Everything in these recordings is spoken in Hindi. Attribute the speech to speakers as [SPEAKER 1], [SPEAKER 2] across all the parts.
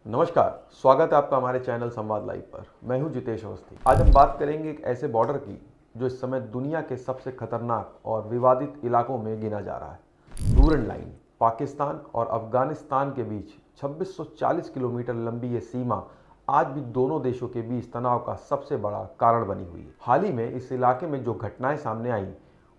[SPEAKER 1] नमस्कार, स्वागत है आपका हमारे चैनल संवाद लाइव पर। मैं हूं जितेश अवस्थी। आज हम बात करेंगे एक ऐसे बॉर्डर की जो इस समय दुनिया के सबसे खतरनाक और विवादित इलाकों में गिना जा रहा है। Durand line. पाकिस्तान और अफगानिस्तान के बीच 2640 किलोमीटर लंबी ये सीमा आज भी दोनों देशों के बीच तनाव का सबसे बड़ा कारण बनी हुई है। हाल ही में इस इलाके में जो घटनाएं सामने आई,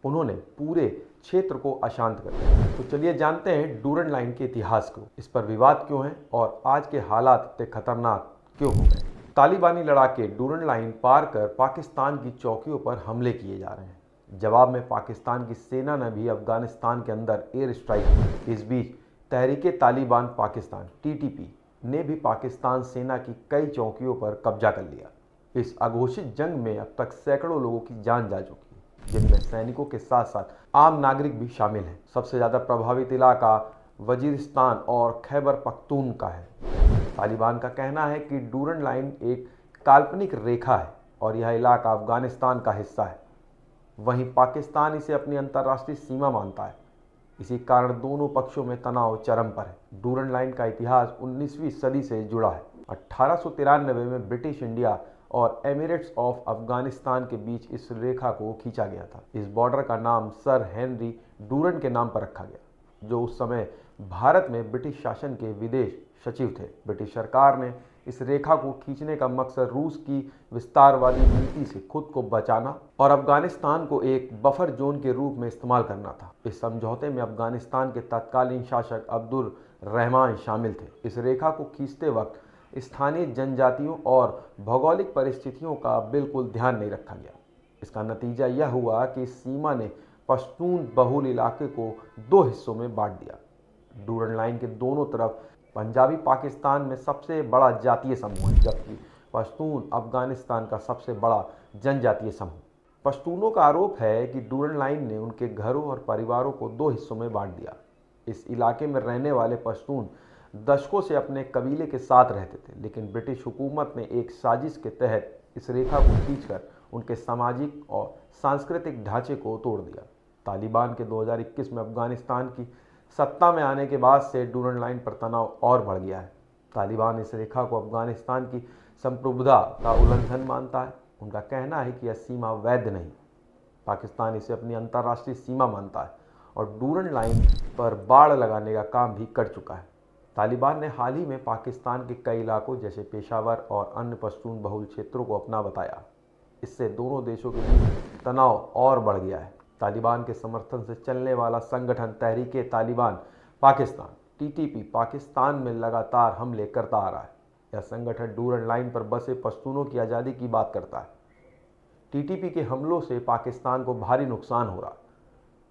[SPEAKER 1] उन्होंने पूरे क्षेत्र को अशांत कर दिया। तो चलिए जानते हैं डूरन लाइन के इतिहास को, इस पर विवाद क्यों है और आज के हालात इतने खतरनाक क्यों हो गए। तालिबानी लड़ाके डूरन लाइन पार कर पाकिस्तान की चौकियों पर हमले किए जा रहे हैं। जवाब में पाकिस्तान की सेना ने भी अफगानिस्तान के अंदर एयर स्ट्राइक की। इस बीच तहरीके तालिबान पाकिस्तान (TTP) ने भी पाकिस्तान सेना की कई चौकियों पर कब्जा कर लिया। इस अघोषित जंग में अब तक सैकड़ों लोगों की जान जा चुकी है, जिनमें सैनिकों के साथ साथ आम नागरिक भी शामिल हैं। सबसे ज़्यादा प्रभावित इलाका वजीरिस्तान और खैबर पख्तूनख्वा है। तालिबान का कहना है कि डूरन लाइन एक काल्पनिक रेखा है और यह इलाका अफगानिस्तान का हिस्सा है। वहीं पाकिस्तान इसे अपनी अंतर्राष्ट्रीय सीमा मानता है। इसी कारण दोनों पक्षों में तनाव चरम पर है। डूरन लाइन का इतिहास 19वीं सदी से जुड़ा है। 1893 में ब्रिटिश इंडिया और एमिरेट्स ऑफ अफगानिस्तान के बीच इस रेखा को खींचा गया था। इस बॉर्डर का नाम सर हेनरी डूरन के नाम पर रखा गया, जो उस समय भारत में ब्रिटिश शासन के विदेश सचिव थे। ब्रिटिश सरकार ने इस रेखा को खींचने का मकसद रूस की विस्तारवादी नीति से खुद को बचाना और अफगानिस्तान को एक बफर जोन के रूप में इस्तेमाल करना था। इस समझौते में अफगानिस्तान के तत्कालीन शासक अब्दुल रहमान शामिल थे। इस रेखा को खींचते वक्त स्थानीय जनजातियों और भौगोलिक परिस्थितियों का बिल्कुल ध्यान नहीं रखा गया। इसका नतीजा यह हुआ कि इस सीमा ने पश्तून बहुल इलाके को दो हिस्सों में बांट दिया। डूरन लाइन के दोनों तरफ पंजाबी पाकिस्तान में सबसे बड़ा जातीय समूह है, जबकि पश्तून अफगानिस्तान का सबसे बड़ा जनजातीय समूह। पश्तूनों का आरोप है कि डूरन लाइन ने उनके घरों और परिवारों को दो हिस्सों में बांट दिया। इस इलाके में रहने वाले पश्तून दशकों से अपने कबीले के साथ रहते थे, लेकिन ब्रिटिश हुकूमत ने एक साजिश के तहत इस रेखा को खींचकर उनके सामाजिक और सांस्कृतिक ढांचे को तोड़ दिया। तालिबान के 2021 में अफगानिस्तान की सत्ता में आने के बाद से डूरन लाइन पर तनाव और बढ़ गया है। तालिबान इस रेखा को अफगानिस्तान की संप्रभुता का उल्लंघन मानता है। उनका कहना है कि यह सीमा वैध नहीं। पाकिस्तान इसे अपनी अंतर्राष्ट्रीय सीमा मानता है और डूरन लाइन पर बाड़ लगाने का काम भी कर चुका है। तालिबान ने हाल ही में पाकिस्तान के कई इलाकों जैसे पेशावर और अन्य पश्तून बहुल क्षेत्रों को अपना बताया। इससे दोनों देशों के बीच तनाव और बढ़ गया है। तालिबान के समर्थन से चलने वाला संगठन तहरीके तालिबान पाकिस्तान (TTP) पाकिस्तान में लगातार हमले करता आ रहा है। यह संगठन डूरन लाइन पर बसे पश्तूनों की आज़ादी की बात करता है। TTP के हमलों से पाकिस्तान को भारी नुकसान हो रहा है।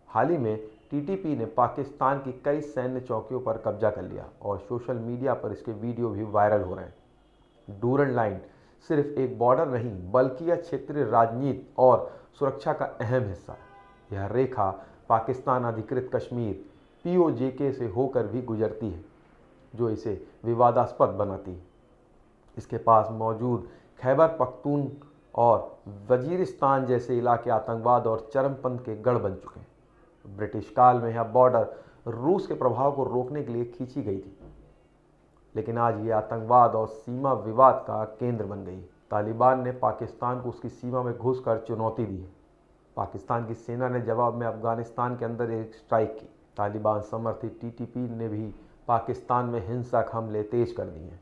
[SPEAKER 1] हाल ही में TTP ने पाकिस्तान की कई सैन्य चौकियों पर कब्जा कर लिया और सोशल मीडिया पर इसके वीडियो भी वायरल हो रहे हैं। डूरन लाइन सिर्फ एक बॉर्डर नहीं, बल्कि यह क्षेत्रीय राजनीति और सुरक्षा का अहम हिस्सा है। यह रेखा पाकिस्तान अधिकृत कश्मीर (POJK) से होकर भी गुजरती है, जो इसे विवादास्पद बनाती है। इसके पास मौजूद खैबर पख्तून और वजीरिस्तान जैसे इलाके आतंकवाद और चरमपंथ के गढ़ बन चुके हैं। ब्रिटिश काल में यह बॉर्डर रूस के प्रभाव को रोकने के लिए खींची गई थी, लेकिन आज ये आतंकवाद और सीमा विवाद का केंद्र बन गई। तालिबान ने पाकिस्तान को उसकी सीमा में घुसकर चुनौती दी है। पाकिस्तान की सेना ने जवाब में अफगानिस्तान के अंदर एक स्ट्राइक की। तालिबान समर्थित TTP ने भी पाकिस्तान में हिंसक हमले तेज कर दिए हैं।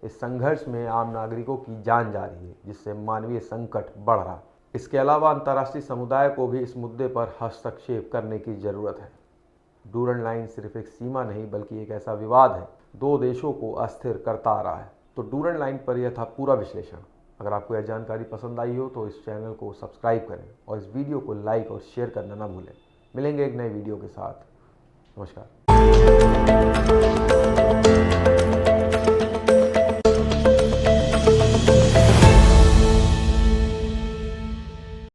[SPEAKER 1] इस संघर्ष में आम नागरिकों की जान जा रही है, जिससे मानवीय संकट बढ़ रहा है। इसके अलावा अंतर्राष्ट्रीय समुदाय को भी इस मुद्दे पर हस्तक्षेप करने की जरूरत है। डूरन लाइन सिर्फ एक सीमा नहीं, बल्कि एक ऐसा विवाद है दो देशों को अस्थिर करता आ रहा है। तो डूरन लाइन पर यह था पूरा विश्लेषण। अगर आपको यह जानकारी पसंद आई हो तो इस चैनल को सब्सक्राइब करें और इस वीडियो को लाइक और शेयर करना ना भूलें। मिलेंगे एक नए वीडियो के साथ। नमस्कार।